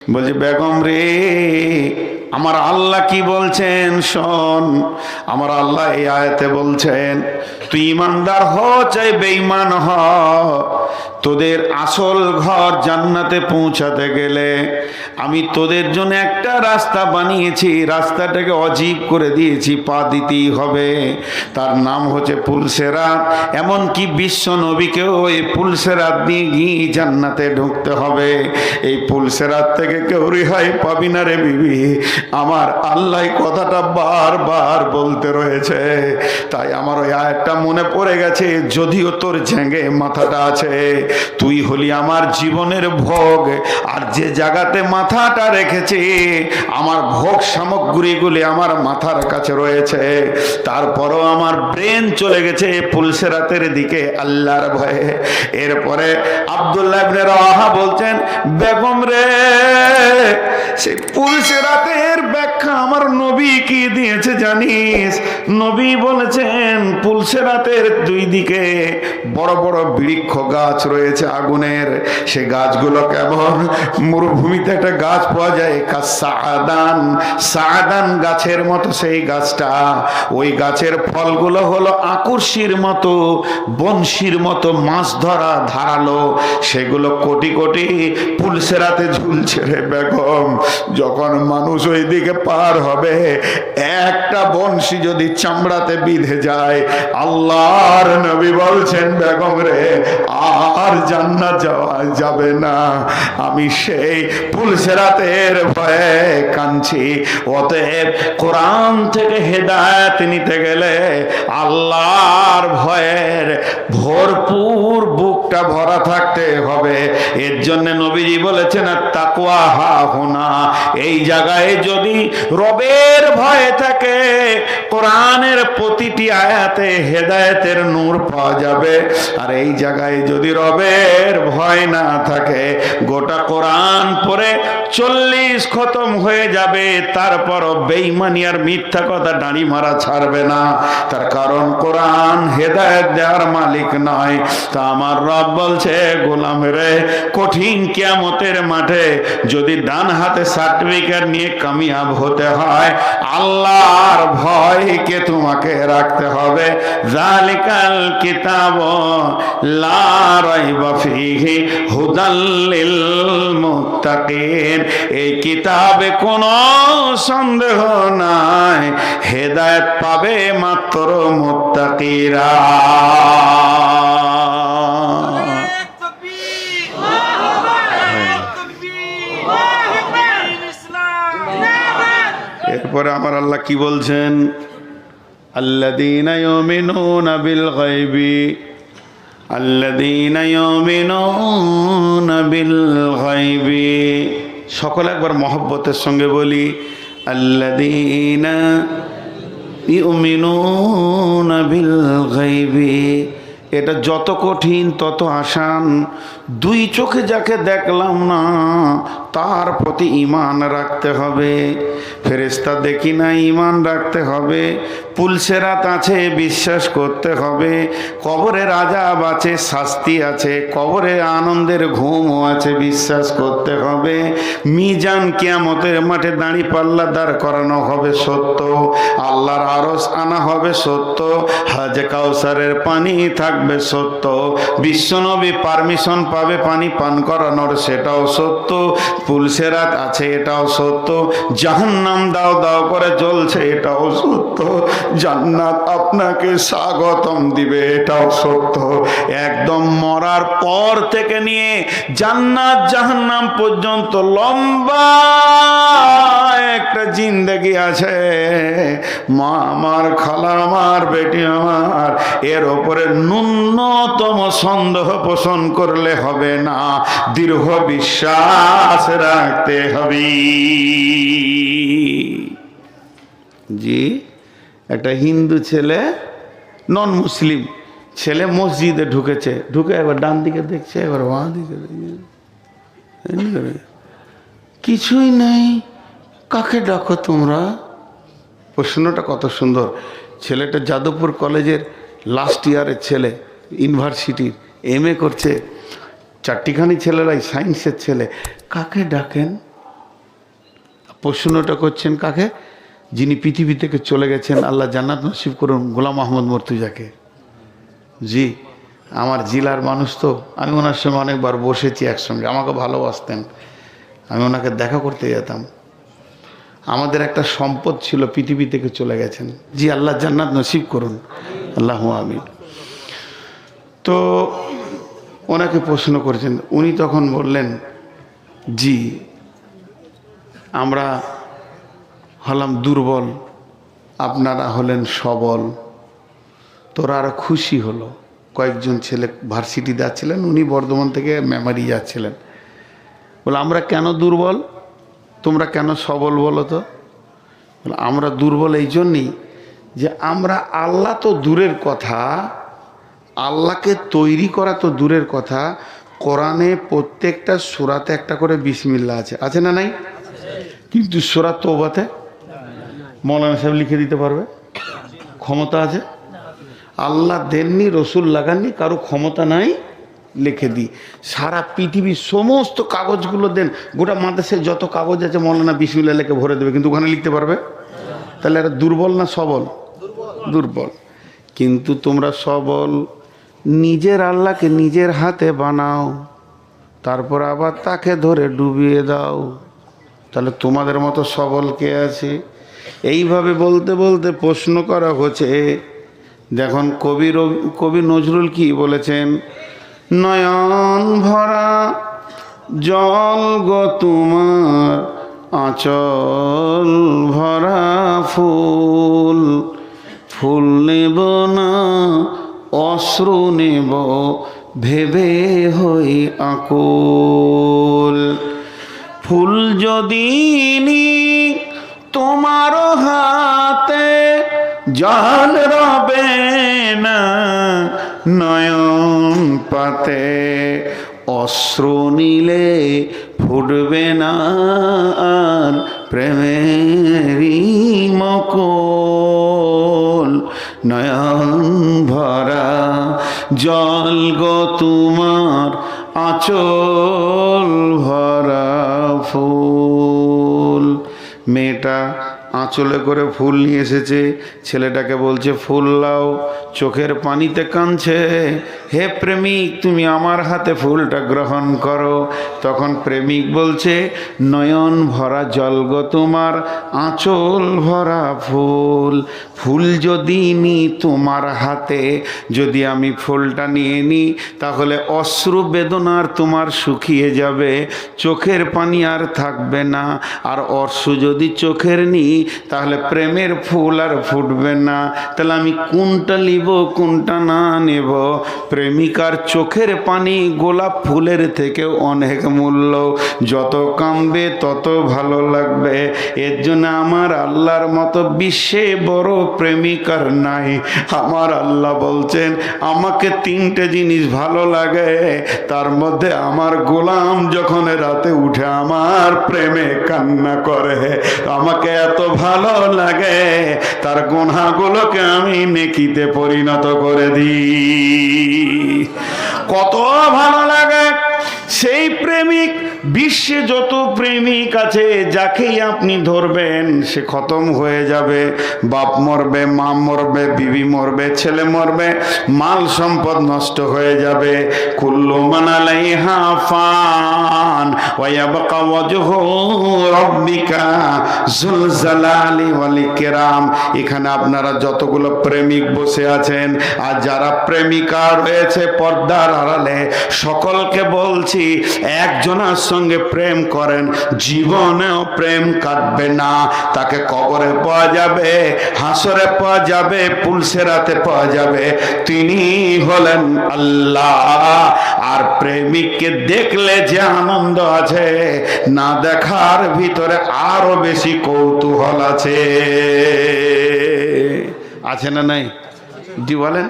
বলছে বেগম রে, আমার আল্লাহ কি বলছেন শোন। আমার আল্লাহ এই আয়াতে বলছেন, তুই ইমানদার হ চাই বেঈমান হ, তোদের আসল ঘর জান্নাতে পৌঁছাতে গেলে আমি তোদের জন্য একটা রাস্তা বানিয়েছি, রাস্তাটাকে অজীব করে দিয়েছি, পা দিতেই হবে। তার নাম হচ্ছে পুলসেরাত। এমনকি বিশ্ব নবীকেও এই পুলসেরাত দিয়ে গিয়ে জান্নাতে ঢুকতে হবে। এই পুলসেরাত থেকে কেউ রেহাই পাবি না রে বিবি। আমার আল্লাহ কথাটা বারবার বলতে রয়েছে, তাই আমার ওই আয়াতটা মনে পড়ে গেছে। যদিও তোর ঝেঙ্গে মাথাটা আছে, তুই হলি আমার জীবনের ভোগ, আর যে জায়গাতে মাথাটা রেখেছে আমার ভোগ সামগ্রীগুলি আমার মাথার কাছে রয়েছে। তারপরও আমার ব্রেন চলে গেছে পুলসেরাতের দিকে আল্লাহর ভয়ে। এরপরে আব্দুল্লাহ ইবনে রাওয়াহা বলছেন, বেগম রে, সেই পুলসেরাতের ব্যাখ্যা আমার নবী কি দিয়েছে জানিস? নবী বলেছেন পুলসেরাতের দুই দিকে বড় বড় বৃক্ষ গাছ রয়েছে আগুনের। সে গাছগুলো কেমন? মরুভূমিতে একটা গাছ পাওয়া যায় সাআদান, সাআদান গাছের মতো সেই গাছটা। ওই গাছের ফলগুলো হলো আকর্ষির মতো, বনশির মতো মাছ ধরা ধারালো। সেগুলো কোটি কোটি পুলসেরাতে ঝুলছে রে বেগম। যখন মানুষ ওই দিকে পার হবে, একটা বনশি যদি চামড়াতে বিঁধে যায়, আল্লাহর নবী বলছেন বেগম রে, আর জান্নাত যাওয়া যাবে না। আমি সেই পুলসেরাতের ভয়ে কাঁদছি। অতএব কোরআন থেকে হেদায়েত নিতে গেলে আল্লাহর ভয়ের ভরপুর বুকটা ভরা থাকতে হবে। এর জন্য নবীজি বলেছেন তাকওয়া হাহুনা, এই জায়গায় যদি রবের ভয় থাকে, কোরআনের প্রতিটি আয়াতে হেদায়েতের নূর পাওয়া যাবে। আর এই জায়গায় যদি রবের ভয় না থাকে, গোটা কোরআন পড়ে 40 খতম হয়ে যাবে, তারপরও বেঈমানি আর মিথ্যা কথা দাঁড়ি মারা ছাড়বে না। তার কারণ কোরআন হেদায়েত দেওয়ার মালিক নয়। তা আমার রব বলছে, গোলাম রে, কঠিন কিয়ামতের মাঠে যদি ডান হাতে সার্টিফিকেট নিয়ে কামিয়াব হতে হয়, আল্লাহর ভয়কে তোমাকে রাখতে হবে। যালিকাল কিতাব লা রাইবা ফীহি হুদাল লিল মুত্তাকিন, এই কিতাবে কোনো সন্দেহ নাই, হেদায়েত পাবে মাত্র মুত্তাকিরা। এরপরে আমার আল্লাহ কি বলছেন? আল্লাযীনা ইউমিনুনা বিল গায়বি, আল্লাযীনা ইউমিনুনা বিল গায়বি। সকলে একবার মহব্বতের সঙ্গে বলি, আল্লাযীনা ইউমিনুনা বিল গায়বি। এটা যত কঠিন তত আসান। দুই চোখে যাকে দেখলাম না তার প্রতি ঈমান রাখতে হবে। ফেরেশতা দেখি না, ঈমান রাখতে হবে। পুলসেরাত আছে, বিশ্বাস করতে হবে। কবরের আযাব আছে, শাস্তি আছে। কবরে আনন্দের ঘুমও আছে, বিশ্বাস করতে হবে। মিজান কিয়ামতের মাঠে দাঁড়ি পাল্লা দাঁড় করানো হবে, সত্য। আল্লাহর আরশ আনা হবে, সত্য। হাজে কাউসারের পানি থাকবে, সত্য। বিশ্বনবী পারমিশন পাবে পানি পান করানোর, সেটাও সত্য। পুলসেরাত আছে, এটাও সত্য। জাহান্নাম দাও দাও করে জ্বলছে, এটাও সত্য। জান্নাত আপনাকে স্বাগতম দিবে, এটাও সত্য। একদম মরার পর থেকে নিয়ে জান্নাত জাহান্নাম পর্যন্ত লম্বা একটা জিন্দেগি আছে। মা আমার, খালা আমার, বেটি আমার, এর ওপরে ন্যূনতম সন্দেহ পোষণ করলে হবে না, দৃঢ় বিশ্বাস রাখতে হবে। জি, একটা হিন্দু ছেলে, নন মুসলিম ছেলে মসজিদে ঢুকেছে। ঢুকে একবার ডান দিকে দেখছে, একবার বাঁ দিকে দেখছে, কিছুই নেই। কাকে ডাকো তোমরা? প্রশ্নটা কত সুন্দর। ছেলেটা যাদবপুর কলেজের লাস্ট ইয়ারের ছেলে, ইউনিভার্সিটির MA করছে। চারটিখানি ছেলেরাই সায়েন্সের ছেলে। কাকে ডাকেন? প্রশ্নটা করছেন কাকে? যিনি পৃথিবী থেকে চলে গেছেন, আল্লাহ জান্নাত নসিব করুন, গোলাম আহমদ মর্তুজাকে। জি, আমার জেলার মানুষ তো, আমি ওনার সঙ্গে অনেকবার বসেছি একসঙ্গে, আমাকে ভালোবাসতেন, আমি ওনাকে দেখা করতে যেতাম। আমাদের একটা সম্পদ ছিল, পৃথিবী থেকে চলে গেছেন। জি, আল্লাহ জান্নাত নসিব করুন, আল্লাহু আমিন। তো ওনাকে প্রশ্ন করেছেন, উনি তখন বললেন, জি আমরা হলাম দুর্বল, আপনারা হলেন সবল। তোরা আরো খুশি হলো। কয়েকজন ছেলে ভার্সিটি যাচ্ছিলেন, উনি বর্ধমান থেকে মেমারি যাচ্ছিলেন। বলে আমরা কেন দুর্বল, তোমরা কেন সবল বলো তো? বলে আমরা দুর্বল এই জন্যই যে আমরা, আল্লাহ তো দূরের কথা, আল্লাহকে তৈরি করা তো দূরের কথা, কোরআনে প্রত্যেকটা সূরাতে একটা করে বিসমিল্লাহ আছে, আছে না নাই? কিন্তু সূরা তওবাতে মৌলানা সাহেব লিখে দিতে পারবে? ক্ষমতা আছে? আল্লাহ দেননি, রসুল লাগাননি, কারো ক্ষমতা নাই, লিখে দিই। সারা পৃথিবীর সমস্ত কাগজগুলো দেন, গোটা মাদ্রাসায় যত কাগজ আছে মৌলানা বিসমিল্লাহ লিখে ভরে দেবে, কিন্তু ওখানে লিখতে পারবে? তাহলে এরা দুর্বল না সবল? দুর্বল। কিন্তু তোমরা সবল, নিজের আল্লাহকে নিজের হাতে বানাও, তারপর আবার তাকে ধরে ডুবিয়ে দাও, তাহলে তোমাদের মতো সবল কে আছে? এইভাবে বলতে বলতে প্রশ্ন করা হচ্ছে। দেখুন কবি নজরুল কি বলেছেন, নয়ন ভরা জল গো তোমার, আঁচল ভরা ফুল, ফুল নেব না অশ্রু নেব ভেবে হই আকুল। ফুল যদি নি তোমার হাতে, জল রবে না নয়ন পাতে, অশ্রু নিলে ফুটবে না আর প্রেমেরই মকল। নয়ন ভরা জল গো তোমার, আঁচল ভরা ফুল। মেয়েটা আঁচলে করে ফুল নিয়ে এসেছে, ছেলেটাকে বলছে ফুল লাও, চোখের পানিতে কাঁদছে, হে প্রেমিক তুমি আমার হাতে ফুলটা গ্রহণ করো। তখন প্রেমিক বলছে, নয়ন ভরা জল গো তোমার, আঁচল ভরা ফুল। ফুল যদি নি তোমার হাতে, যদি আমি ফুলটা নিয়ে নিই, তাহলে অশ্রু বেদনার তোমার শুকিয়ে যাবে, চোখের পানি আর থাকবে না। আর অশ্রু যদি চোখের নিই, তাহলে প্রেমের ফুল আর ফুটবে না। তাহলে আমি কোনটা নিব কোনটা না নেব? প্রেমিকার চোখের পানি গোলাপ ফুলের থেকে অনেক মূল্য, যত কামবে তত ভালো লাগবে। এর জন্য আমার আল্লাহর মতো বিশ্বে বড় প্রেমিকার নাই। আমার আল্লাহ বলছেন, আমাকে তিনটে জিনিস ভালো লাগে, তার মধ্যে আমার গোলাম যখন রাতে উঠে আমার প্রেমে কান্না করে, আমাকে এত ভালো লাগে তার গুনাহগুলোকে আমি নেকিতে পরিণত করে দিই। কত ভালো লাগে সেই প্রেমিক। বিশ্বে যত প্রেমিক আছে, যাকেই আপনি ধরবেন সে খতম হয়ে যাবে। বাপ মরবে, মা মরবে, বিবি মরবে, ছেলে মরবে, মাল সম্পদ নষ্ট হয়ে যাবে। কুল্লু মান আলাইহা ফান ওয়া ইয়াবকা ওয়াজহু রাব্বিকা যুল জালালি ওয়াল ইকরাম। এখানে আপনারা যতগুলো প্রেমিক বসে আছেন, আর যারা প্রেমিকা রয়েছে পর্দার আড়ালে, সকলকে বলছি একজনের সঙ্গে প্রেম করেন, জীবনেও প্রেম কাটবে না। তাকে কবরে পাওয়া যাবে, হাসরে পাওয়া যাবে, পুলসেরাতে পাওয়া যাবে। তিনি হলেন আল্লাহ। আর প্রেমিককে দেখলে যে আনন্দ আছে, না দেখার ভিতরে আরো বেশি কৌতূহল আছে। আছে না নাই? জি বলেন।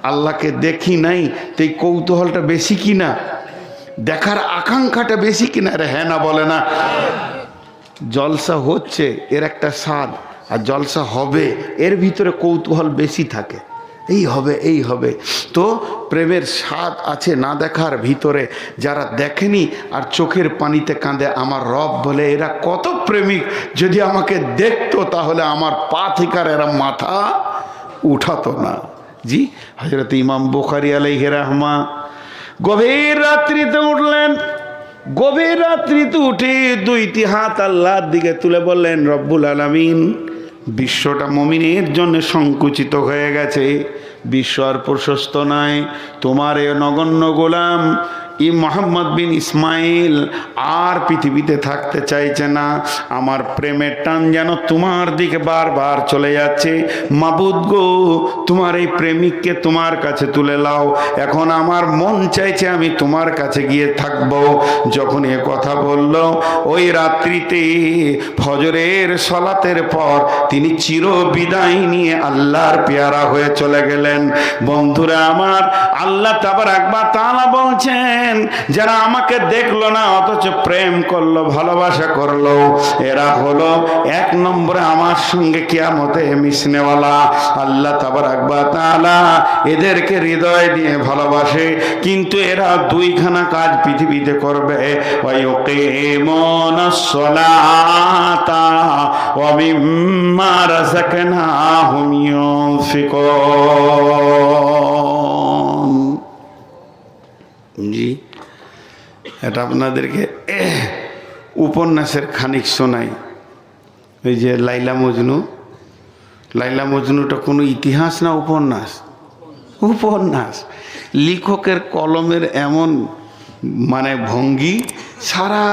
আল্লাহকে দেখি নাই, তো এই কৌতূহলটা বেশি কিনা, দেখার আকাঙ্ক্ষাটা বেশি কিনা? রে হ্যাঁ না বলে না? জলসা হচ্ছে এর একটা স্বাদ, আর জলসা হবে এর ভিতরে কৌতূহল বেশি থাকে। এই হবে এই হবে। তো প্রেমের স্বাদ আছে না দেখার ভিতরে, যারা দেখেনি আর চোখের পানিতে কাঁদে। আমার রব বলে এরা কত প্রেমিক, যদি আমাকে দেখতো তাহলে আমার পা থেকে আর এরা মাথা উঠাতো না। জি, হযরত ইমাম বুখারী আলাইহি রাহমা গভীর রাত্রিতে উঠলেন। গভীর রাত্রিতে উঠে দুইটি হাত আল্লাহর দিকে তুলে বললেন, রব্বুল আলামিন, বিশ্বটা মুমিনের জন্য সংকুচিত হয়ে গেছে, বিশ্ব আর প্রশস্ত নয়। তোমার এ নগণ্য গোলাম মোহাম্মদ বিন ইসমাইল আর পৃথিবীতে থাকতে চাইছে না। আমার প্রেমের টান যেন তোমার দিকে বারবার চলে যাচ্ছে। মাবুদ গো, তোমার এই প্রেমিককে তোমার কাছে তুলে লাও। এখন আমার মন চাইছে আমি তোমার কাছে গিয়ে থাকব। যখন এ কথা বলল, ওই রাত্রিতে ফজরের সলাতের পর তিনি চির বিদায় নিয়ে আল্লাহর পেয়ারা হয়ে চলে গেলেন। বন্ধুরা আমার, আল্লাহ তাবারাক ওয়া তাআলা বলছেন, যারা আমাকে দেখলো না অথচ প্রেম করলো, ভালোবাসা করলো, এরা হলো এক নম্বরে আমার সঙ্গে কিয়ামতে মিশনেওয়ালা। আল্লাহ তাবারাক ওয়া তাআলা এদেরকে হৃদয় দিয়ে ভালোবাসে, কিন্তু এরা দুইখানা কাজ পৃথিবীতে করবে, ওয়া ইউকিমুনাস সালাতা ওয়া মিম্মা রাযাকনাহুম ইউনফিকুন। জি, এটা আপনাদেরকে উপন্যাসের খানিক শোনাই। ওই যে লাইলা মজনু, লাইলা মজনুটা কোনো ইতিহাস না উপন্যাস? উপন্যাস। লেখকের কলমের এমন মানে ভঙ্গি, সারা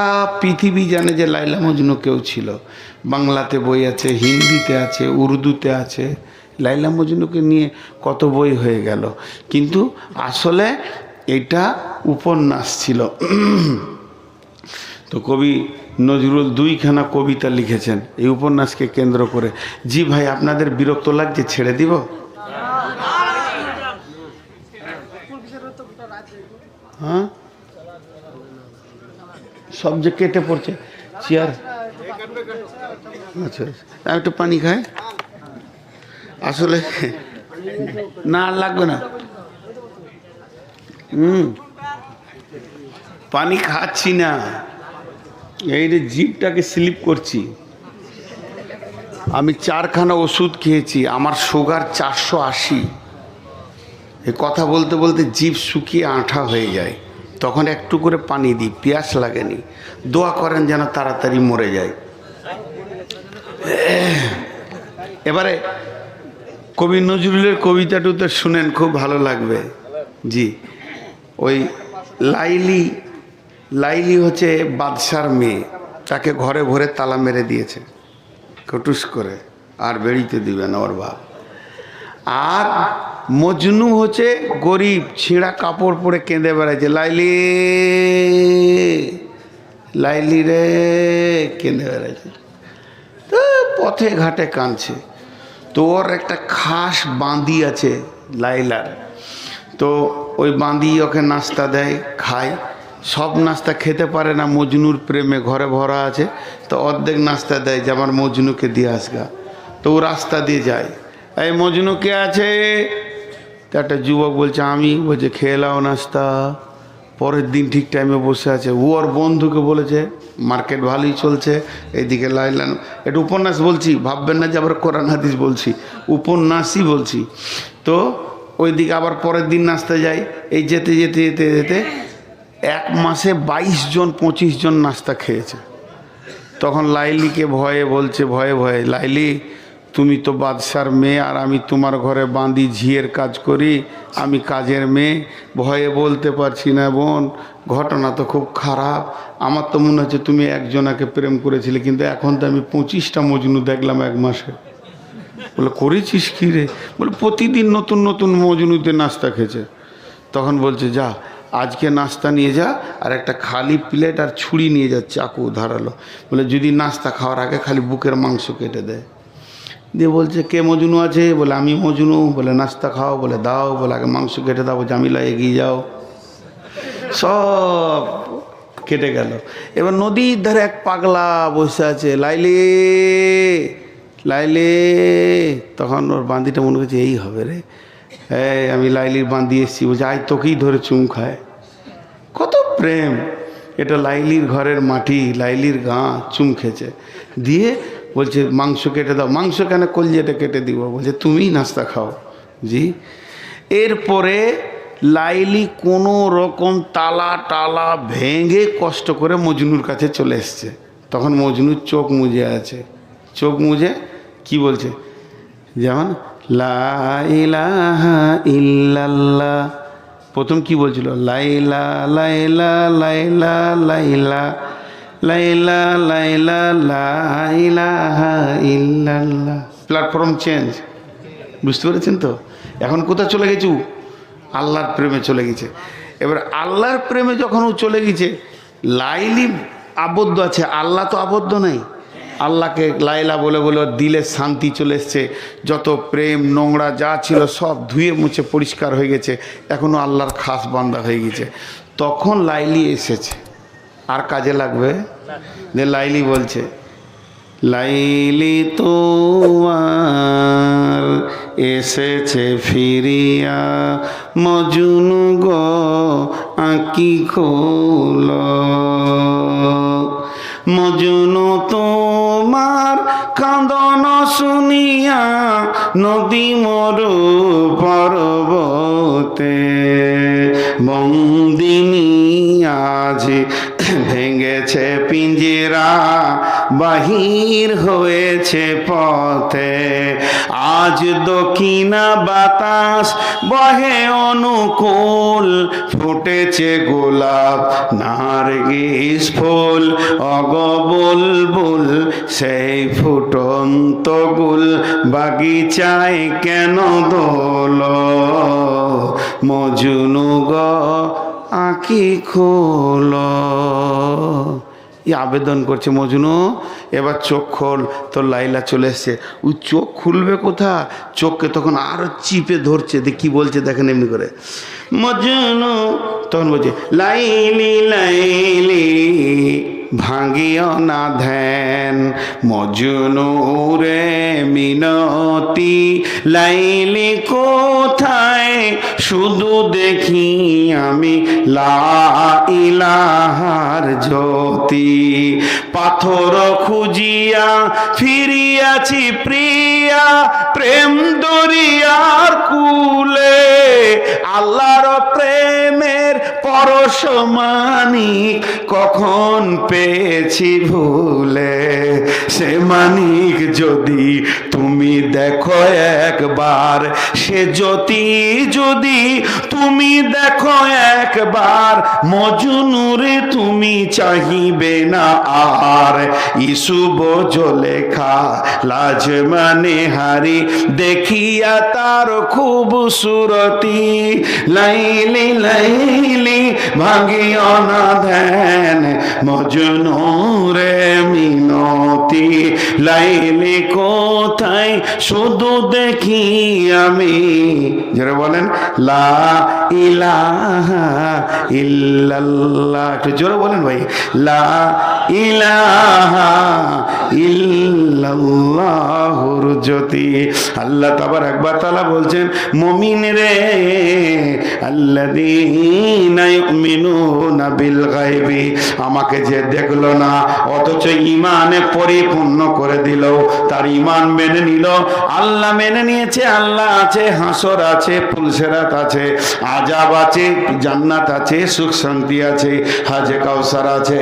পৃথিবী জানে যে লাইলা মজনু কেউ ছিল। বাংলাতে বই আছে, হিন্দিতে আছে, উর্দুতে আছে। লাইলা মজনুকে নিয়ে কত বই হয়ে গেল, কিন্তু আসলে এটা উপন্যাস ছিল। তো কবি নজরুল দুইখানা কবিতা লিখেছেন এই উপন্যাসকে কেন্দ্র করে। জি ভাই, আপনাদের বিরক্ত লাগছে? ছেড়ে দিব? হ্যাঁ, সব যে কেটে পড়ছে চেয়ার। আচ্ছা, আমি একটু পানি খাই। আসলে না, লাগবে না। পানি খাচ্ছি না, এই যে জিভটাকে স্লিপ করছি। আমি 4খানা ওষুধ খেয়েছি, আমার সুগার 480। এই কথা বলতে বলতে জিভ শুকিয়ে আঠা হয়ে যায়, তখন একটু করে পানি দিই, পিয়াস লাগেনি। দোয়া করেন যেন তাড়াতাড়ি মরে যায়। এবারে কবি নজরুলের কবিতাটুতে শুনেন, খুব ভালো লাগবে। জি, ওই লাইলি, লাইলি হচ্ছে বাদশার মেয়ে, তাকে ঘরে ভরে তালা মেরে দিয়েছে কটুস করে, আর বেরিতে দিবে না ওর বাপ। আর মজনু হচ্ছে গরিব, ছিঁড়া কাপড় পরে কেঁদে বেড়াচ্ছে, লাইলি লাইলি রে, কেঁদে বেড়াচ্ছে। তো পথে ঘাটে কাঁদছে। তো ওর একটা খাস বাঁধি আছে লাইলার, তো ওই বাঁধি ওকে নাস্তা দেয়, খায়। সব নাস্তা খেতে পারে না, মজনুর প্রেমে ঘরে ভরা আছে, তো অর্ধেক নাস্তা দেয় যে আমার মজনুকে দিয়ে আসগা। তো ও রাস্তা দিয়ে যায়, এই মজনু কে আছে? তো একটা যুবক বলছে আমি। বলছে খেয়ে নাও নাস্তা। পরের দিন ঠিক টাইমে বসে আছে। ও ওর বন্ধুকে বলেছে, মার্কেট ভালোই চলছে, এইদিকে লাইলা। এটা উপন্যাস বলছি, ভাববেন না যে আবার কোরআন হাদিস বলছি, উপন্যাসই বলছি। তো ওইদিকে আবার পরের দিন নাস্তা যায়। এই যেতে যেতে যেতে যেতে 1 মাসে 22 জন 25 জন নাস্তা খেয়েছে। তখন লাইলিকে ভয়ে বলছে, ভয়ে ভয়ে, লাইলি তুমি তো বাদশার মেয়ে, আর আমি তোমার ঘরে বাঁধি, ঝিয়ের কাজ করি, আমি কাজের মেয়ে, ভয়ে বলতে পারছি না বোন, ঘটনা তো খুব খারাপ। আমার তো মনে হচ্ছে তুমি একজনাকে প্রেম করেছিলে, কিন্তু এখন তো আমি 25টা মজনু দেখলাম 1 মাসে। বলে করেছিস কী রে? বলে প্রতিদিন নতুন নতুন মজনুতে নাস্তা খেয়েছে। তখন বলছে যা, আজকে নাস্তা নিয়ে যা, আর একটা খালি প্লেট আর ছুরি নিয়ে যা, চাকু ধারালো। বলে যদি নাস্তা খাওয়ার আগে খালি বুকের মাংস কেটে দেয়। দিয়ে বলছে কে মজনু আছে? বলে আমি মজনু। বলে নাস্তা খাও? বলে দাও। বলে আগে মাংস কেটে দাও। জামিলা এগিয়ে যাও। সব কেটে গেল। এবার নদীর ধারে এক পাগলা বসে আছে, লাইলি লাইলি। তখন ওর বান্দিটা মনে করছে এই হবে রে, এই আমি লাইলির বাঁধিয়ে এসেছি, বলছে আয় তোকেই ধরে চুম খায়। কত প্রেম! এটা লাইলির ঘরের মাটি, লাইলির গা, চুম খেয়েছে। দিয়ে বলছে মাংস কেটে দাও। মাংস কেন, কলজেটা কেটে দিব। বলছে তুমিই নাস্তা খাও। জি। এরপরে লাইলি কোনো রকম তালা টালা ভেঙে কষ্ট করে মজনুর কাছে চলে এসছে। তখন মজনুর চোখ মুজে আছে। চোখ মুজে কি বলছে, যেমন লা ইলাহা ইল্লাল্লাহ। প্রথম কি বলছিল, লাইলা লাইলা লাইলা লাইলা লাইলা লাইলা লা ইলাহা ইল্লাল্লাহ। প্ল্যাটফর্ম চেঞ্জ, বুঝতে পেরেছেন তো? এখন কোথায় চলে গেছু? আল্লাহর প্রেমে চলে গেছে। এবার আল্লাহর প্রেমে যখন ও চলে গেছে, লাইলি আবদ্ধ আছে, আল্লাহ তো আবদ্ধ নাই। আল্লাহকে লাইলা বলে বলে দিলে শান্তি চলে এসছে। যত প্রেম নোংরা যা ছিল সব ধুয়ে মুছে পরিষ্কার হয়ে গেছে। এখনও আল্লাহর খাস বান্দা হয়ে গেছে। তখন লাইলি এসেছে, আর কাজে লাগবে। যে লাইলি বলছে, লাইলি তোমার এসেছে ফিরিয়া, মজনু গো আঁকি খোল। মজনু তোমার কাঁদন শুনিয়া, নদী মরু পর্বতে, বন্দিনী আজ ভেঙেছে পিঞ্জরা, বাহির হয়েছে পথে। আজ দক্ষিণা বাতাস বহে অনুকূল, ফুটেছে গোলাপ নার্গিস ফুল, অগবুলবুল সেই ফুটন্ত গুল, বাগিচায় কেন দোল, মজনু গো আঁকি খোল। আবেদন করছে, মজনু এবার চোখ খোল। তো লাইলা চলে এসছে। ওই চোখ খুলবে কোথা, চোখকে তখন আরো চিপে ধরছে। কি বলছে দেখেন এমনি করে, মজনু। তখন বলছে, লাইলি লাইলি ভাঙিও না ধ্যান, মজনু রে মিনতি, লাইলি কোথায় শুধু দেখি আমি লা ইলাহার জ্যোতি। পাথর খুঁজিয়া ফিরিয়াছি প্রিয়া, প্রেম দরিয়ার কুলে, আল্লাহর প্রেমের পরশমানিক কখন পেয়েছি ভুলে। সে মানিক যদি তুমি দেখো একবার, সে জ্যোতি যদি তুমি দেখো একবার, মজনুরে তুমি চাহিবে না আর। ইসুব জলেখা লাজ মানে হারি, দেখিয়া তার খুবসুরতি। লাইলি লাইলি ভাঙিও না ধ্যান, মজনু রে মিনতি, লাইলি কোথায় শুধু দেখি আমি। যারা বলেন লা ইলাহা ইল্লাল্লাহ, একটু জোরে বলেন ভাই, লা ইলাহা ইল্লাল্লাহুর জ্যোতি। আল্লাহ তাবারাক ওয়া তাআলা বলছেন, মুমিন রে, আল্লাযীনা ইউমিনুনা বিল গায়বি, আমাকে যে দেখলো না অথচ ইমানে পরিপূর্ণ করে দিল, তার ইমান মেনে নিল। আল্লাহ মেনে নিয়েছে, আল্লাহ আছে, হাসর আছে, পুলসেরাত আছে, আযাব আছে, জান্নাত আছে, সুখ শান্তি আছে, হাজে কাউসার আছে,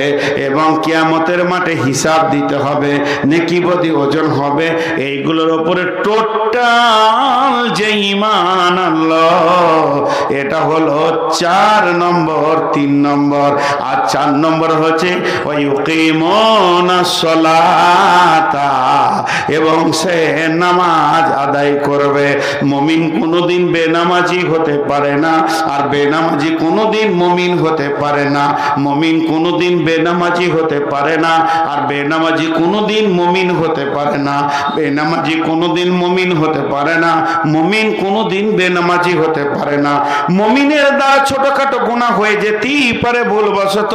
এবং কিয়ামতের মাঠে হিসাব দিতে হবে, নেকি বদি ওজন হবে। এইগুলোর উপরে টোটাল যে ইমান আল্লাহ, এটা হলো 4 নম্বর, 3 নম্বর। আর 4 নম্বর হচ্ছে ওয়ায়ুকিমুনাস সালাতা, এবং সে নামাজ আদায় করবে। মুমিন কোনোদিন বেনামাজি হতে পারে না, আর বেনামাজি কোনোদিন মুমিন হতে পারে না। মুমিন কোনোদিন বেনামাজি হতে পারে না, আর বেনামাজি কোনোদিন মুমিন হতে পারে না। বেনামাজি কোনোদিন মুমিন হতে পারে না, মুমিন কোনোদিন বেনামাজি হতে পারে না। মুমিনের দ্বারা ছোটখাটো গুনাহ হয়ে যেতেই পারে, ভুলবশত,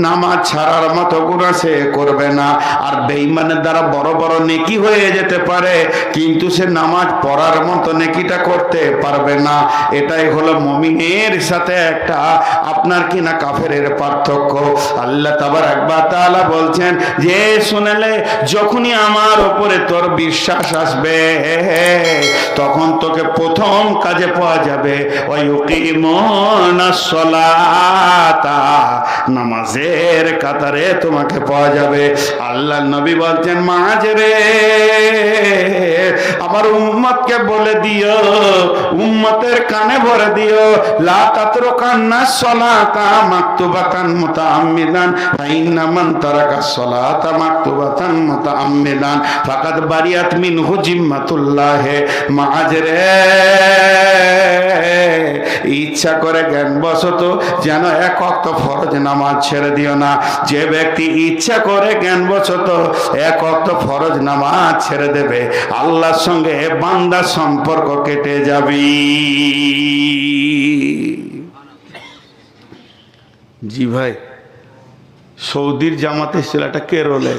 নামাজ ছাড়ার মতো গুনাহ সে করবে না। আর বেঈমানের দ্বারা বড় বড় নেকি হয়ে যেতে পারে, কিন্তু সে নামাজ পড়ার মতো নেকিটা করতে পারবে না। এটাই হলো মুমিনের সাথে একটা আপনার কিনা কাফেরের পার্থক্য। আল্লাহ তাবারক ওয়া তাআলা বলছেন যে শুনলে যখনই আমার উপরে তোর বিশ্বাস আসবে তখন তোকে প্রথম কাজে পাওয়া যাবে ওয়ায়ুকিমুনাস সালাতা, নামাজের কাতারে তোমাকে পাওয়া যাবে। আল্লাহ নবী বলছেন মাঝরে আমার উম্মতকে বলে দিও, উম্মতের কানে ভরে দিও, লা তাতরুকান্নাস সালাতা মাকতুবাতান মুতাআম্মিদান ফাইন্না মান তারাকাস সালাতা মাকতুবাতান মুতাআম্মিদান ফাকাদ বারিয়াত মিনহু জিম্মাতুল্লাহ। মাঝরে ইচ্ছা করে জ্ঞানবশত যেন এক ওয়াক্ত ফরজ নামাজ ছেড়ে দিও না। যে ব্যক্তি ইচ্ছা করে জ্ঞানবশত এক ওয়াক্ত ফরজ নামাজ ছেড়ে দেবে, আল্লাহর সঙ্গে বান্দার সম্পর্ক কেটে যাবে। জি ভাই, সৌদির জামাতে ছিল একটা কেরলে,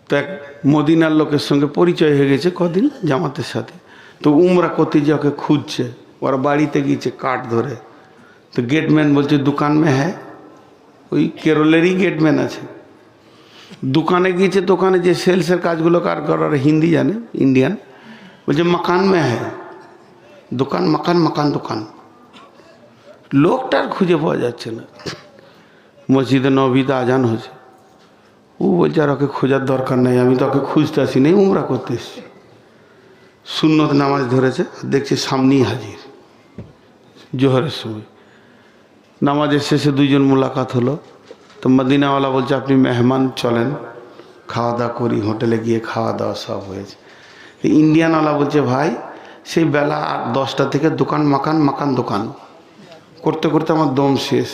তো এক মদিনার লোকের সঙ্গে পরিচয় হয়ে গেছে কদিন জামাতের সাথে। তো উমরা করতে যে ওকে খুঁজছে, ওরা বাড়িতে গিয়েছে কাঠ ধরে। তো গেটম্যান বলছে দোকান মে হ্যাঁ, ওই কেরলেরই গেটম্যান আছে। দোকানে গিয়েছে, দোকানে যে সেলসের কাজগুলো কার করার হিন্দি জানে, ইন্ডিয়ান, বলছে মাকান মে হ্যাঁ, দোকান মাকান, মাকান দোকান। লোকটার খুঁজে পাওয়া যাচ্ছে না। মসজিদে নবীতে আজান হচ্ছে, ও বলছে আর ওকে খোঁজার দরকার নেই, আমি তো ওকে খুঁজতে আসি নেই, উমরা করতে এসছি। সুন্নত নামাজ ধরেছে, দেখছে সামনেই হাজির জোহরের সময়। নামাজের শেষে দুইজন মোলাকাত হলো। তো মদিনাওয়ালা বলছে আপনি মেহমান, চলেন খাওয়া দাওয়া করি। হোটেলে গিয়ে খাওয়া দাওয়া সব হয়েছে। ইন্ডিয়ানওয়ালা বলছে ভাই সেই বেলা 10টা থেকে দোকান মাকান, মাকান দোকান করতে করতে আমার দম শেষ।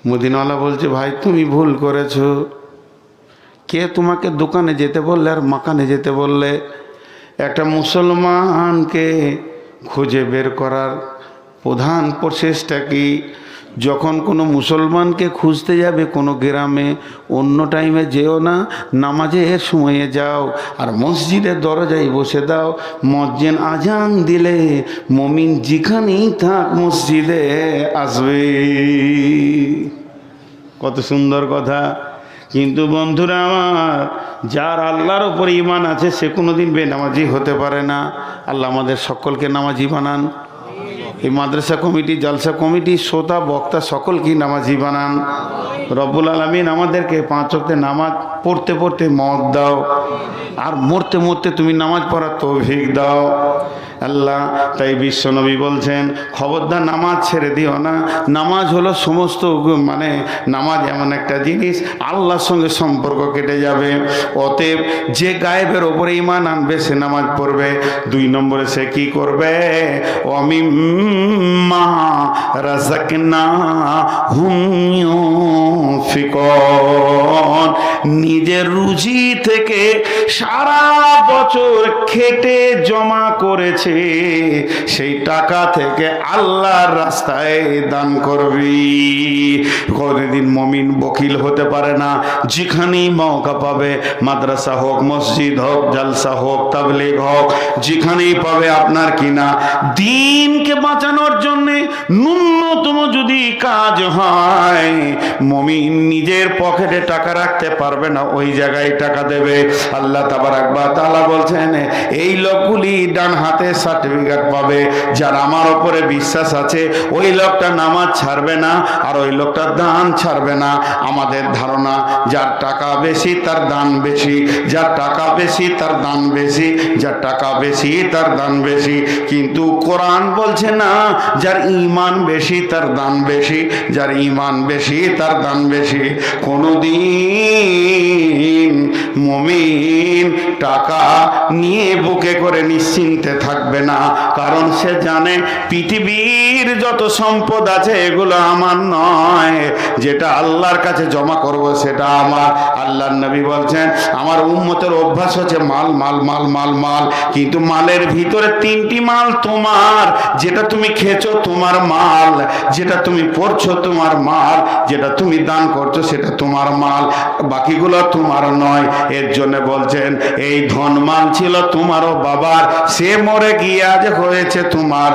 মদিনাওয়ালা বলছে ভাই তুমি ভুল করেছো, কে তোমাকে দোকানে যেতে বললে আর মাকানে যেতে বললে? একটা মুসলমানকে খুঁজে বের করার প্রধান প্রচেষ্টা কি? যখন কোনো মুসলমানকে খুঁজতে যাবে কোনো গ্রামে, অন্য টাইমে যেও না, নামাজের সময়ে যাও আর মসজিদের দরজায় বসে দাও। মুয়াজ্জিন আজান দিলে মুমিন যেখানেই থাক মসজিদে আসবে। কত সুন্দর কথা। কিন্তু বন্ধুরা আমার, যার আল্লাহর উপর ঈমান আছে সে কোনোদিন বেনামাজি হতে পারে না। আল্লাহ আমাদের সকলকে নামাজি বানান। এই মাদ্রাসা কমিটি, জলসা কমিটি, শ্রোতা, বক্তা সকলকেই নামাজি বানান। রব্বুল আলামিন আমাদেরকে 5 ওয়াক্তে নামাজ পড়তে পড়তে মওত দাও, আর মরতে মরতে তুমি নামাজ পড়ার তৌফিক দাও আল্লাহ। তাই বিশ্বনবী বলছেন খবরদার নামাজ ছেড়ে দিও না। নামাজ হলো সমস্ত, মানে নামাজ এমন একটা জিনিস আল্লাহর সঙ্গে সম্পর্ক কেটে যাবে। অতএব যে গায়েবের ওপরে ঈমান আনবে সে নামাজ পড়বে। 2 নম্বরে সে কি করবে? ওয়ামিম্মা রাযাকনাহুম ইউনফিকুন, নিজের রুজি থেকে সারা বছর খেটে জমা করেছে সেই টাকা থেকে আল্লাহর রাস্তায় দান করবি। কোনদিন মুমিন বকিল হতে পারে না। যেখানেই মৌকা পাবে, মাদ্রাসা হোক, মসজিদ হোক, জলসা হোক, তাবলীগ হোক, যেখানেই পাবে আপনার কিনা দ্বীনকে বাঁচানোর জন্য ন্যূনতম যদি কাজ হয়, মুমিন নিজের পকেটে টাকা রাখতে পারবে না, ওই জায়গায় টাকা দেবে। আল্লাহ তাবারক ওয়া তাআলা বলছেন এই লোকগুলি ডান হাতে সার্টিফিকেট পাবে। যার আমার উপরে বিশ্বাস আছে ওই লোকটা নামাজ ছাড়বে না, আর ওই লোকটা দান ছাড়বে না। আমাদের ধারণা যার টাকা বেশি তার দান বেশি, যার টাকা বেশি তার দান বেশি, যার টাকা বেশি তার দান বেশি। কিন্তু কোরআন বলছে না, যার ঈমান বেশি তার দান বেশি, যার ঈমান বেশি তার দান বেশি। কোনদিন মুমিন টাকা নিয়ে বুকে করে নিশ্চিন্তে থাকবে না, কারণ সে জানে পৃথিবীর যত সম্পদ আছে এগুলো আমার নয়, যেটা আল্লাহর কাছে জমা করব সেটা আমার। আল্লাহর নবী বলছেন আমার উম্মতের অভ্যাস হচ্ছে মাল মাল মাল মাল মাল, কিন্তু মালের ভিতরে তিনটি মাল তোমার, যেটা তুমি খেয়েছো তোমার মাল, যেটা তুমি পড়ছো তোমার মাল, যেটা তুমি দান করছো সেটা তোমার মাল, বাকিগুলো তোমার নয়। এর জন্য বলছেন এই ধন মাল ছিল তোমারও বাবার, সে মরে গিয়ে আজ হয়েছে তোমার।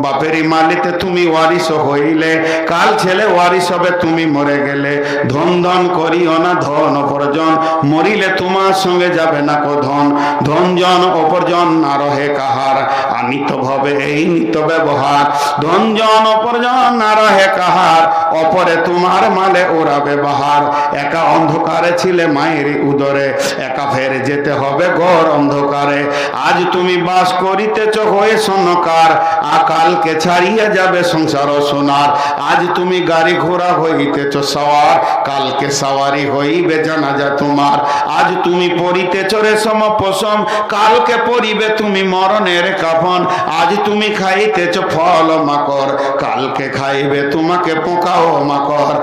বাপেরই মালিতে তুমি ওয়ারিস হইলে, কাল ছেলে ওয়ারিস হবে তুমি মরে গেলে। ধন ধন করিও না ধন অপরজন, মরিলে তোমার সঙ্গে যাবে না কো ধন। ধন জন অপরজন না রহে কাহার, আনিত ভবে এই নিত ব্যবহার। ধন জন অপরজন না রহে কাহার, অপরে তোমার মালে ওরা ব্যবহার। একা অন্ধকারে ছিলে মায়ের উদরে, একা ফের যেতে হবে ঘর অন্ধকারে। আজ তুমি বাস করিতেছ হয়ে সনকার, আকালকে ছাড়িয়ে যাবে সংসার সোনার। আজ তুমি গাড়ি ঘোড়া হইতেছ সওয়ার, কালকে সওয়ারি হইবে জানাজা তোমার। আজ তুমি পরিতেছ রেশম পশম, কালকে পরিবে তুমি মরণের কাফন। আজ তুমি খাইতেছ ফল মাকড়, কালকে খাইবে তোমাকে পোকা ও মাকড়।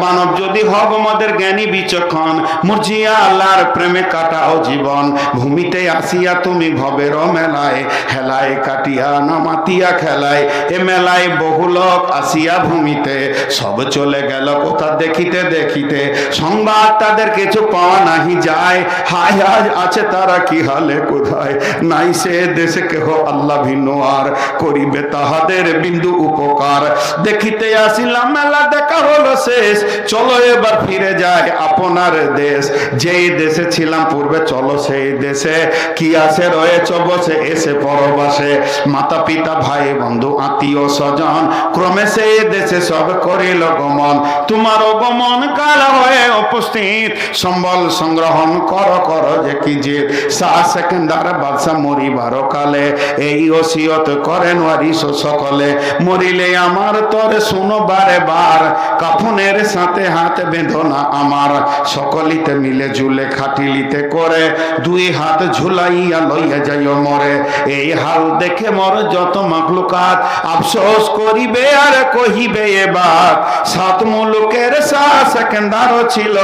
মানব যদি হব মদের জ্ঞানী বিচক্ষণ, মুরজিয়া আল্লাহর প্রেমে কাটাও জীবন। ভূমিতে আসিয়া তুমি ভবের মেলায়, হেলায় কাটিয়া নামাতিয়া খেলায়। এ মেলায় বহু লোক আসিয়া ভূমিতে, সব চলে গেল কোথা দেখিতে দেখিতে। সংবাদ তাদের কিছু পাওয়া নাহি যায়, হায় আজ আছে তারা কি হালে কোথায়। নাই সে দেশে কেহ আল্লাহ ভিন্ন আর, করিবে তাহাদের বিন্দু উপকার। দেখিতে আসিলাম মেলা দেখা হলো শেষ, চলো এবার ফিরে যায় আপনার দেশ। যেই দেশে ছিলাম পূর্বে চলো সেই দেশে, কি আছে রয়েছ বসে এসে পরবাসে। মাতা পিতা ভাই বন্ধু আত্মীয় স্বজন, ক্রমে সেই দেশে সব করিল গমন। তোমার গমন কাল হয়ে উপস্থিত, সম্বল সংগ্রহণ কর কর যে কি যে। শাহ সেকেন্দার বাদশা মরিবার কালে, এই ওসিয়ত করেন ওয়ারিস সকলে। মরিলে আমার তরে শুনো বারে বার, কাফনের সাথে হাত বেঁধো না আমার। সকলিতে মিলে ঝুলে খাটিলিতে করে, দুই হাত ঝুলাইয়া লইয়া যাইও মরে। এই হাল দেখে মর যত মাখলুকাত, আফসোস করিবে আর কহিবে এবার। সাত মুলুকের শাহ সেকেন্দারও ছিল,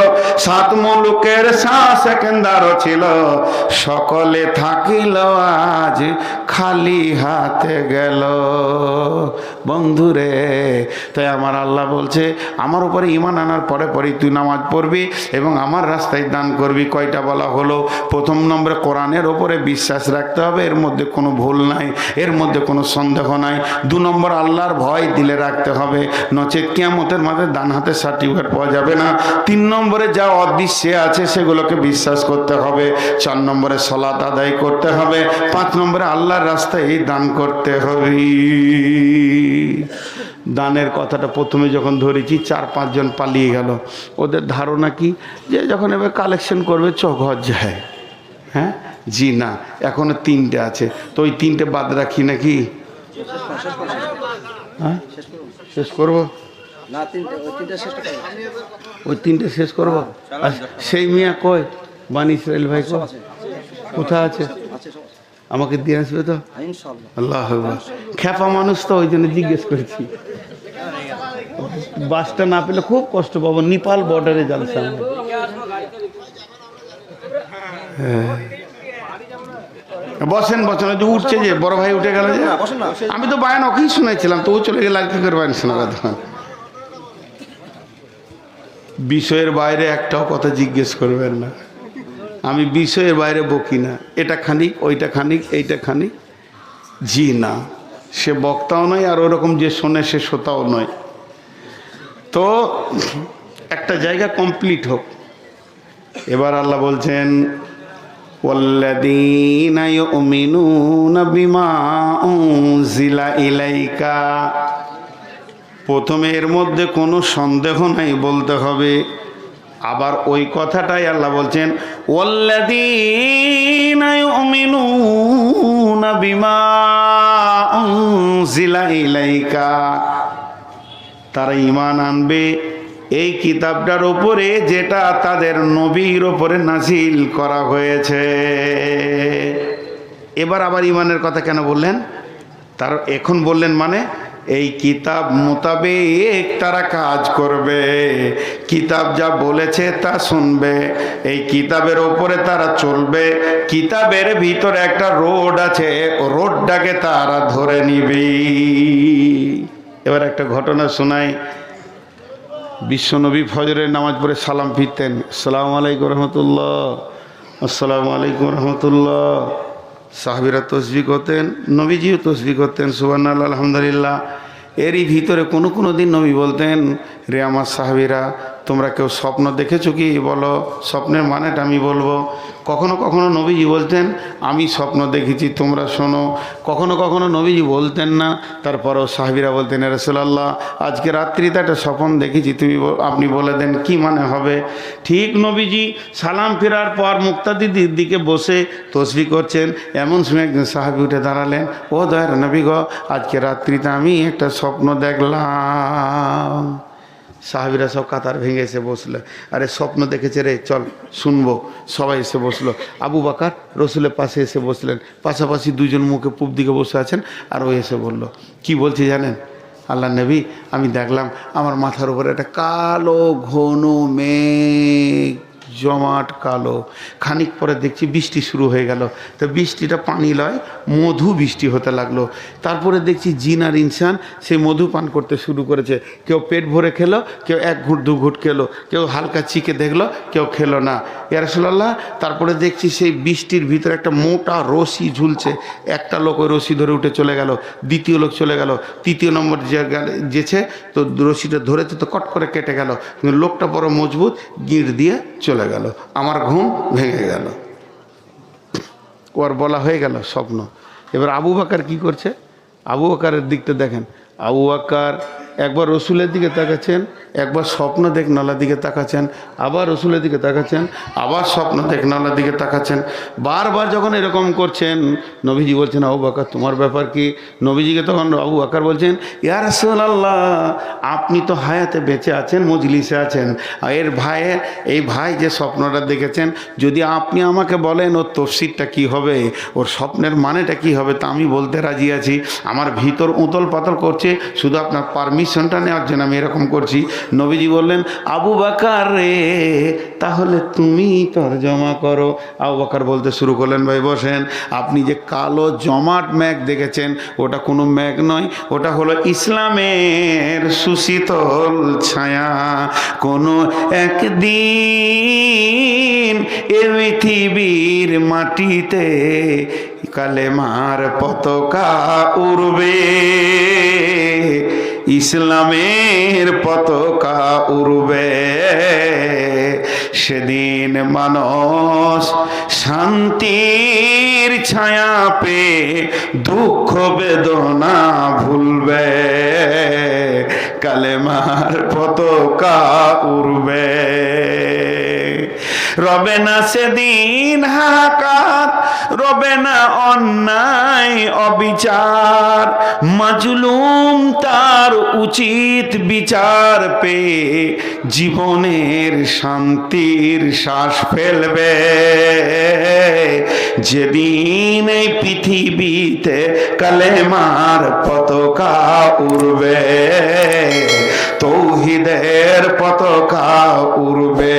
সাত মুলুকের শাহ সেকেন্দারও ছিল। সকলে থাকিল আজ খালি হাতে গেল। বন্ধুরে, তাই আমার আল্লাহ বলছে আমার উপরে ঈমান আনার পরে পরে তুই নামাজ পড়বি এবং আমার রাস্তায় দান করবি। কয়টা বলা হলো? প্রথম নম্বরে কোরআনের ওপরে বিশ্বাস রাখতে হবে, এর মধ্যে কোনো ভুল নাই, এর মধ্যে কোনো সন্দেহ নাই। দু নম্বর আল্লাহর ভয় দিলে রাখতে হবে, নচেত কিয়ামতের মাঝে ডান হাতে সার্টিফিকেট পাওয়া যাবে না। তিন নম্বরে যা অদৃশ্যে আছে সেগুলোকে বিশ্বাস করতে হবে। চার নম্বরে সালাত আদায় করতে হবে। পাঁচ নম্বরে আল্লাহর রাস্তায় দান করতে হবে। দানের কথাটা প্রথমে যখন ধরেছি 4-5 জন পালিয়ে গেল। ওদের ধারণা কি যে যখন এবার কালেকশন করবে ঘর যায়। হ্যাঁ জি না, এখনো 3টে আছে, তো ওই 3টে বাদ রাখি নাকি? হ্যাঁ শেষ করবো না? ওই 3টে শেষ করবো। সেই মিয়া কই? বানি ইসরাইল ভাই কো কোথায় আছে? আমাকে দিয়ে আসবে তো আল্লাহ। খেপা মানুষ তো, ওই জন্য জিজ্ঞেস করেছি। বাসটা না পেলে খুব কষ্ট পাবো। নেপাল বর্ডারে জালসা। বসেন বসেন, ওই যে উঠছে যে বড় ভাই উঠে গেল যে। আমি তো বায়ান ওকেই শুনেছিলাম, তো ও চলে গেলে আর কি করে বায়ান শোনাবে? বিষয়ের বাইরে একটাও কথা জিজ্ঞেস করবেন না। আমি বিষয়ের বাইরে বকি না। এটা খানিক, ওইটা খানিক, এইটা খানিক, জি না। সে বক্তাও নয়, আর ওরকম যে শোনে সে শ্রোতাও নয়। তো একটা জায়গা কমপ্লিট হোক। এবার আল্লাহ বলছেন ওয়াল্লাযীনা ইউমিনুনা বিমা উনজিলা ইলাইকা। প্রথমে এর মধ্যে কোনো সন্দেহ নাই বলতে হবে। আবার ওই কথাটাই আল্লাহ বলছেন ওয়াল্লাযীনা ইউমিনুনা বিমা উনজিলা ইলাইকা। তারা ঈমান আনবে এই কিতাবটার উপরে যেটা তাদের নবীর উপরে নাজিল করা হয়েছে। এবার আবার ইমানের কথা কেন বললেন? তার এখন বললেন মানে এই কিতাব মোতাবেক তারা কাজ করবে, কিতাব যা বলেছে তা শুনবে, এই কিতাবের ওপরে তারা চলবে। কিতাবের ভিতরে একটা রোড আছে, রোডটাকে তারা ধরে নিবে। এবার একটা ঘটনা শোনাই। বিশ্বনবী ফজরের নামাজ পড়ে সালাম ফিরতেন, আসসালামু আলাইকুম রহমতুল্লাহ, আসসালামু আলাইকুম রহমতুল্লাহ। সাহাবীরা তসবিহ করতেন, নবীজিও তসবিহ করতেন, সুবহানাল্লাহ আলহামদুলিল্লাহ। এরই ভিতরে কোনো দিন নবী বলতেন, রে আমার সাহাবীরা, তোমরা কেউ স্বপ্ন দেখেছো কি? বলো, স্বপ্নের মানেটা আমি বলবো। কখনো নবীজি বলতেন, আমি স্বপ্ন দেখেছি, তোমরা শোনো। কখনো নবীজি বলতেন না, তারপরেও সাহাবীরা বলতেন, ইয়া রাসূলুল্লাহ, আজকে রাত্রিতে একটা স্বপ্ন দেখেছি, আপনি বলে দেন কি মানে হবে। ঠিক নবীজি সালাম ফেরার পর মুক্তাদির দিকে বসে তসবিহ করছেন, এমন সময় একজন সাহাবী উঠে দাঁড়ালেন, ও দয়ার নবী গো, আজকে রাত্রিতে আমি একটা স্বপ্ন দেখলাম। সাহাবীরা সব কাতার ভেঙে এসে বসলো, আরে স্বপ্ন দেখেছে রে, চল শুনবো। সবাই এসে বসলো। আবু বকর রসুলের পাশে এসে বসলেন, পাশাপাশি দুজন মুখে পূব দিকে বসে আছেন। আর ও এসে বলল, কি বলছি জানেন? আল্লাহ নবী, আমি দেখলাম আমার মাথার উপরে একটা কালো ঘন মেঘ, জমাট কালো। খানিক পরে দেখছি বৃষ্টি শুরু হয়ে গেল। তো বৃষ্টিটা পানি লয়, মধু বৃষ্টি হতে লাগলো। তারপরে দেখছি জিন আর ইনসান সেই মধু পান করতে শুরু করেছে। কেউ পেট ভরে খেলো, কেউ এক ঘুট দু ঘুট খেলো, কেউ হালকা চিকে দেখলো, কেউ খেলো না। ইয়া রাসূলুল্লাহ, তারপরে দেখছি সেই বৃষ্টির ভিতরে একটা মোটা রশি ঝুলছে। একটা লোক ওই রশি ধরে উঠে চলে গেল, দ্বিতীয় লোক চলে গেল, তৃতীয় নম্বর যেছে তো রশিটা ধরেছে তো কট করে কেটে গেল। কিন্তু লোকটা বড় মজবুত, গিঁড় দিয়ে চলে গেল। আমার ঘুম ভেঙে গেল। ওর বলা হয়ে গেল স্বপ্ন। এবার আবু বকর কি করছে? আবু বকরের দিকটা দেখেন। আবু বকর একবার রসুলের দিকে তাকাচ্ছেন, একবার স্বপ্ন দেখনালার দিকে তাকাচ্ছেন, আবার রসুলের দিকে তাকাচ্ছেন, আবার স্বপ্ন দেখনালার দিকে তাকাচ্ছেন। বারবার যখন এরকম করছেন, নবীজি বলছেন, আবু বকর তোমার ব্যাপার কি? নবীজিকে তখন আবু বকর বলছেন, ইয়া রাসূলুল্লাহ, আপনি তো হায়াতে বেঁচে আছেন, মজলিসে আছেন, আর এই ভাই যে স্বপ্নটা দেখেছেন, যদি আপনি আমাকে বলেন ওর তফসিরটা কি হবে, ওর স্বপ্নের মানেটা কি হবে, তা আমি বলতে রাজি আছি। আমার ভিতর উতল পাতল করছে, শুধু আপনার পারমিশনটা নেওয়ার জন্য আমি এরকম করছি। নবীজি বললেন, আবু বকর রে, তাহলে তুমি তরজমা করো। আবু বকর বলতে শুরু করলেন, ভাই বসেন। আপনি যে কালো জমাট মেঘ দেখেছেন, ওটা কোনো মেঘ নয়, ওটা হলো ইসলামের সুশীতল ছায়া। কোনো একদিন এ পৃথিবীর মাটিতে কালেমার পতাকা উড়বে, ইসলামের পতাকা উড়বে। সেদিন মানুষ শান্তির ছায়া পেয়ে দুঃখ বেদনা ভুলবে, কালেমার পতাকা উড়বে। রবে না সেদিন হাহাকার, রবে না অন্যায় অবিচার, মাজলুম তার উচিত বিচার পেয়ে জীবনের শান্তির শ্বাস ফেলবে। যেদিন এই পৃথিবীতে কালেমার পতাকা উড়বে, তৌহিদের পতাকা উড়বে।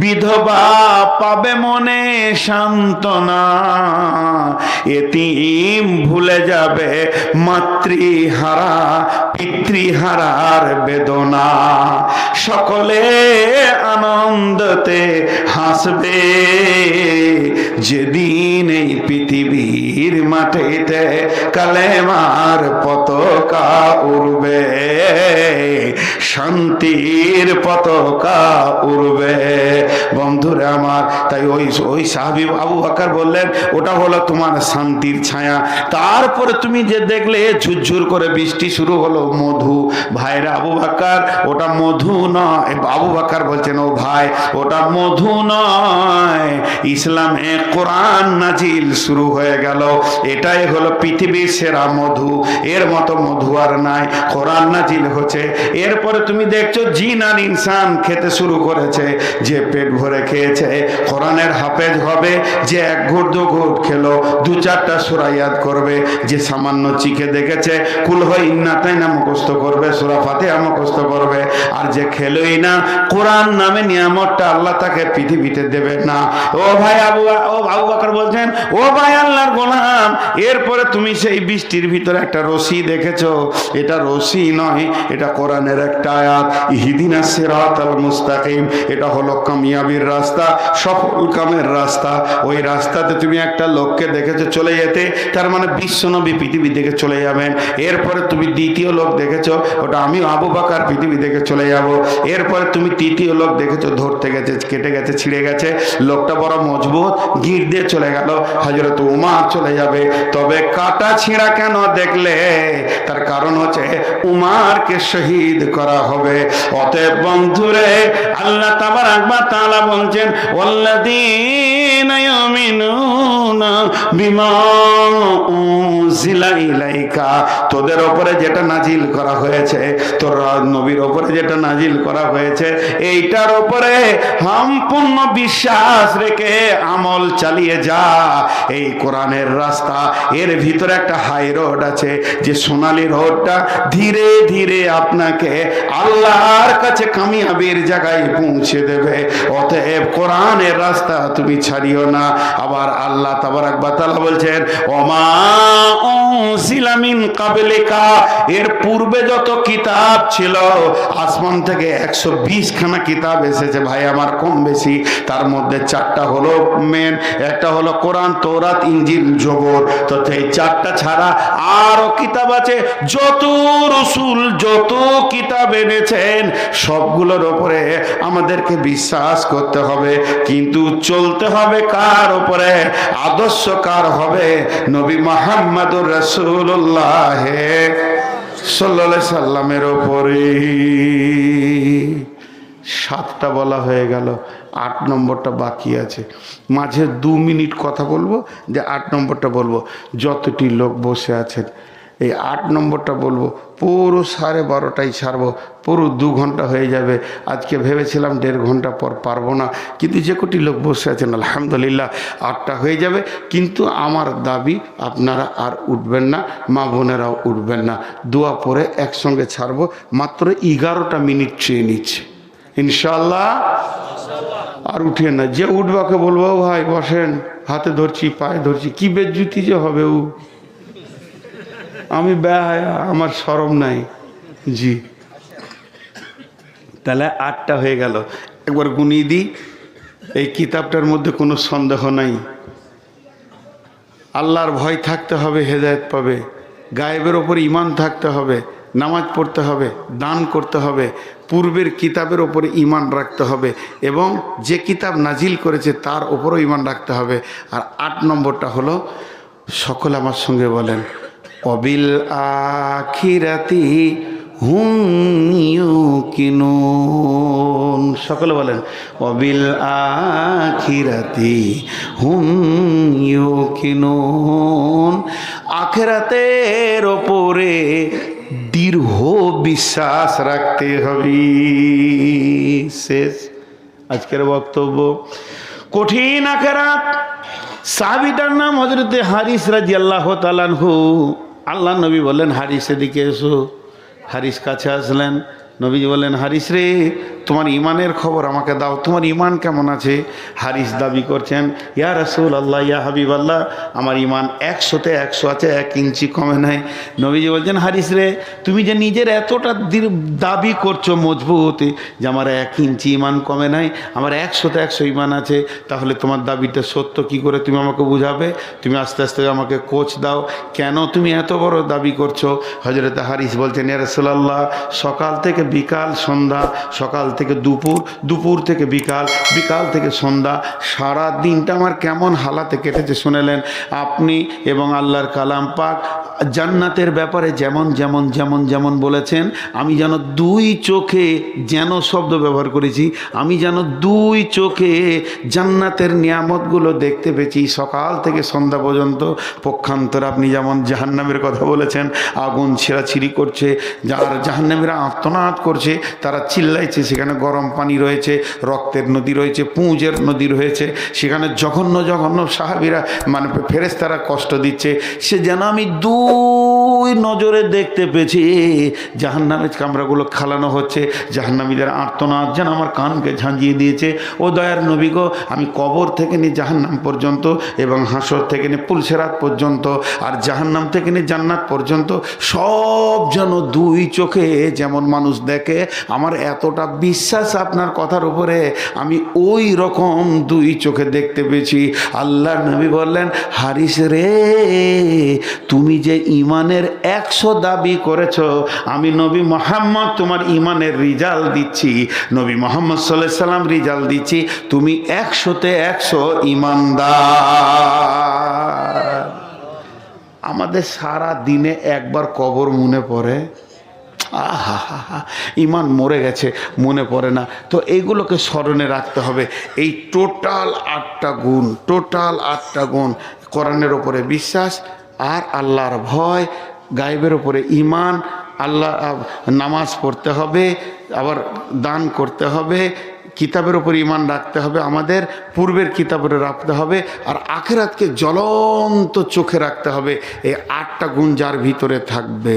বিধবা পাবে মনে সান্ত্বনা, এতিম ভুলে যাবে মাতৃহারা পিতৃহারার বেদনা। সকলে আনন্দতে হাসবে, যেদিন এই পৃথিবীর মাটিতে কালেমার পতাকা উড়বে, শান্তির পতাকা উড়বে। বন্ধুরা আমার, তাই ওই সাহাবী আবু বকর বললেন, ওটা হলো তোমার শান্তির ছায়া। তারপরে তুমি যে দেখলে ঝুরঝুর করে বৃষ্টি শুরু হলো, মধু। ভাইরা আবু বকর, ওটা মধু নয়। আবু বকর বলছেন, ও ভাই, ওটা মধু নয়, ইসলামে কোরআন নাজিল শুরু হয়ে গেল। এটাই হলো পৃথিবীর সেরা মধু, এর মতো মধু আর নাই। কোরআন নাজিল হচ্ছে, এরপরে তুমি দেখছো জিন আর ইনসান খেতে শুরু করেছে। যে পেট ভরে খেয়েছে কোরআনের হাফেজ হবে, যে এক ঘুট দু ঘুট খেলো দু চারটা সূরা ইয়াদ করবে, যে সামান্য চিখে দেখেছে কুল হয় ইন্নাতাইনা মুখস্থ করবে, সূরা ফাতিহা মুখস্থ করবে। আর যে খেলোই না, কোরআন নামে নিয়ামতটা আল্লাহ তাকে পৃথিবীতে দেবে না। ও ভাই আবু বকর বলছেন, ও ভাই আল্লাহর গোলাম, এরপরে তুমি সেই বৃষ্টির ভিতরে একটা রশি দেখেছো, এটা রশি নয়, এটা কোরআনের একটা আয়াত, ইহদিনাস সিরাতাল মুস্তাকিম। এটা হলো কামিয়াবির রাস্তা, সফল কামের রাস্তা। ওই রাস্তাতে তুমি একটা লোককে দেখেছো চলে যেতে, তার মানে বিশ্বনবী পৃথিবী থেকে চলে যাবেন। এরপরে তুমি দ্বিতীয় লোক দেখেছো, ওটা আমি আবু বকর পৃথিবী থেকে চলে যাব। এরপরে তুমি তৃতীয় লোক দেখেছো ধরতে গেছে, কেটে গেছে, ছিঁড়ে গেছে, লোকটা বড় মজবুত, গিট দিয়ে চলে গেল, হযরত উমর চলে যাবে। তবে কাটা ছিঁড়া কেন দেখলে? তার কারণ হচ্ছে উমরকে শহীদ করা হবে। অতএব বন্ধুরে, আল্লাহ তাবারাক ওয়া তাআলা বলছেন, ওয়াল্লাযীনা ইউমিনুনা বিমা উনজিলা ইলাইকা, তোদের উপরে যেটা নাজিল করা হয়েছে, তোর নবীর উপরে যেটা নাজিল করা হয়েছে, এইটার উপরে সম্পূর্ণ বিশ্বাস রেখে আমল চালিয়ে যা। এই কোরআনের রাস্তা, এর ভিতরে একটা হাই রোড আছে, যে সোনালী রোডটা ধীরে ধীরে আপনাকে আল্লাহর কাছে কামিয়াবির জায়গায় পৌঁছে দেবে। অতএব কোরআনের রাস্তা তুমি ছাড়িও না। আবার আল্লাহ তাবারাক ওয়া তাআলা বলছেন, ওমা উনজিলা মিন ক্বাবলিকা, এর পূর্বে যত কিতাব ছিল, আসমান থেকে 120 খানা কিতাব এসেছে ভাই আমার, কম বেশি। তার মধ্যে 4টা হলো মেন, একটা হলো কোরআন, তৌরাত, ইনজিল, জবর। তো এই 4টা ছাড়া আরো কিতাব আছে। যত রাসূল যত কিতাব এনেছেন সবগুলোর উপরে আমাদেরকে বিশ্বাস করতে হবে, কিন্তু চলতে হবে কার উপরে? আদর্শ কার হবে? নবী মুহাম্মদুর রাসূলুল্লাহ সাল্লাল্লাহু আলাইহি সাল্লামের উপরে। 7টা বলা হয়ে গেল, 8 নম্বরটা বাকি আছে। মাঝে 2 মিনিট কথা বলবো, যে 8 নম্বরটা বলবো। যতটি লোক বসে আছেন, এই 8 নম্বরটা বলবো, পুরো 12:30টায় ছাড়বো, পুরো 2 ঘন্টা হয়ে যাবে। আজকে ভেবেছিলাম 1.5 ঘন্টা পর পারবো না, কিন্তু যে কোটি লোক বসে আছেন আলহামদুলিল্লাহ 8টা হয়ে যাবে। কিন্তু আমার দাবি, আপনারা আর উঠবেন না, মা বোনেরাও উঠবেন না, দোয়া পরে একসঙ্গে ছাড়বো। মাত্র 11টা মিনিট চেয়ে নিচ্ছে ইনশাআল্লাহ। আর উঠিয়ে না, যে উঠবাকে বলবো ভাই বসেন, হাতে ধরছি, পায়ে ধরছি, কি বেজ্জুতি যে হবে। আমি বেহায়া, আমার শরম নাই। জি, তাহলে 8টা হয়ে গেল। একবার গুনিয়ে দিই, এই কিতাবটার মধ্যে কোনো সন্দেহ নাই। আল্লাহর ভয় থাকতে হবে, হেদায়েত পাবে। গায়েবের ওপর ঈমান থাকতে হবে, নামাজ পড়তে হবে, দান করতে হবে, পূর্বের কিতাবের ওপরে ঈমান রাখতে হবে, এবং যে কিতাব নাজিল করেছে তার ওপরও ঈমান রাখতে হবে। আর 8 নম্বরটা হলো, সকলে আমার সঙ্গে বলেন, অবিল আখিরাতি হুম ইউকিনুন। সকলে বলেন, অবিল আখিরাতি হুম ইউকিনুন। আখিরাতের ওপরে দৃঢ় বিশ্বাস রাখতে হবে। শেষ আজকের বক্তব্য। কঠিন আখিরাত। সাহাবীটার নাম হযরতে হারিস রাদিয়াল্লাহু তাআলা আনহু। আল্লাহ নবী বললেন, হারিস এদিকে এসো। হারিস কাছে আসলেন। নবীজি বললেন, হারিস রে, তোমার ইমানের খবর আমাকে দাও, তোমার ইমান কেমন আছে? হারিস দাবি করছেন, ইয়া রাসূলুল্লাহ, ইয়া হাবিবাল্লাহ, আমার ইমান 100-তে 100 আছে, 1 ইঞ্চি কমে নাই। নবীজি বলছেন, হারিস রে, তুমি যে নিজের এতটা দাবি করছো মজবুত যে আমার 1 ইঞ্চি ইমান কমে নাই, আমার 100-তে 100 ইমান আছে, তাহলে তোমার দাবিটা সত্য কি করে তুমি আমাকে বুঝাবে? তুমি আস্তে আস্তে আমাকে কোচ দাও, কেন তুমি এত বড় দাবি করছো? হযরত হারিস বলছেন, ইয়া রাসূলুল্লাহ, সকাল থেকে বিকাল সন্ধ্যা, সকাল থেকে দুপুর, দুপুর থেকে বিকাল, বিকাল থেকে সন্ধ্যা, সারা দিনটা আমার কেমন হালাতে কেটেছে শুনেলেন আপনি এবং আল্লাহর কালাম পাক। জান্নাতের ব্যাপারে যেমন যেমন যেমন যেমন বলেছেন, আমি যেন দুই চোখে, যেন শব্দ ব্যবহার করেছি, আমি যেন দুই চোখে জান্নাতের নিয়ামতগুলো দেখতে পেয়েছি সকাল থেকে সন্ধ্যা পর্যন্ত। পক্ষান্তরে আপনি যেমন জাহান্নামের কথা বলেছেন, আগুন ছিঁড়াছিঁড়ি করছে, যার জাহান্নামীরা আর্তনাদ করছে, তারা চিল্লাইছে, সেখানে গরম পানি রয়েছে, রক্তের নদী রয়েছে, পুঁজের নদী রয়েছে, সেখানে জঘন্য জঘন্য সাহাবীরা মানে ফেরেশতারা কষ্ট দিচ্ছে। সে যেন আমি দুই নজরে দেখতে পেয়েছি জাহান্নামের কামরাগুলো খালানো হচ্ছে, জাহান্নামীদের আর্তনাদ যেন আমার কানকে ঝাঁঝিয়ে দিয়েছে। ও দয়ার নবী গো, আমি কবর থেকে নিয়ে জাহান্নাম পর্যন্ত এবং হাসর থেকে নিয়ে পুলসেরাত পর্যন্ত আর জাহান্নাম থেকে নিয়ে জান্নাত পর্যন্ত সব যেন দুই চোখে যেমন মানুষ দেখে, আমার এতটা বিশ্বাস আপনার কথার উপরে, আমি ওই রকম দুই চোখে দেখতে পেয়েছি। আল্লাহর নবী বললেন, হারিস রে, তুমি যে ইমানের 100 দাবি করেছ, আমি নবী মুহাম্মদ তোমার ইমানের রিজাল্ট দিচ্ছি, নবী মুহাম্মদ সাল্লাল্লাহু আলাইহি সাল্লাম রিজাল্ট দিচ্ছি, তুমি 100-তে 100 ইমানদার। আমাদের সারা দিনে একবার কবর মনে পড়ে, আহা হা হা, ইমান মরে গেছে, মনে পড়ে না। তো এইগুলোকে স্মরণে রাখতে হবে। এই টোটাল 8টা গুণ, টোটাল 8টা গুণ, কোরআনের ওপরে বিশ্বাস, আর আল্লাহর ভয়, গায়েবের ওপরে ঈমান, আল্লাহ, নামাজ পড়তে হবে, আবার দান করতে হবে, কিতাবের ওপর ঈমান রাখতে হবে, আমাদের পূর্বের কিতাবের রাখতে হবে, আর আখিরাতকে জ্বলন্ত চোখে রাখতে হবে। এই 8টা গুণ যার ভিতরে থাকবে,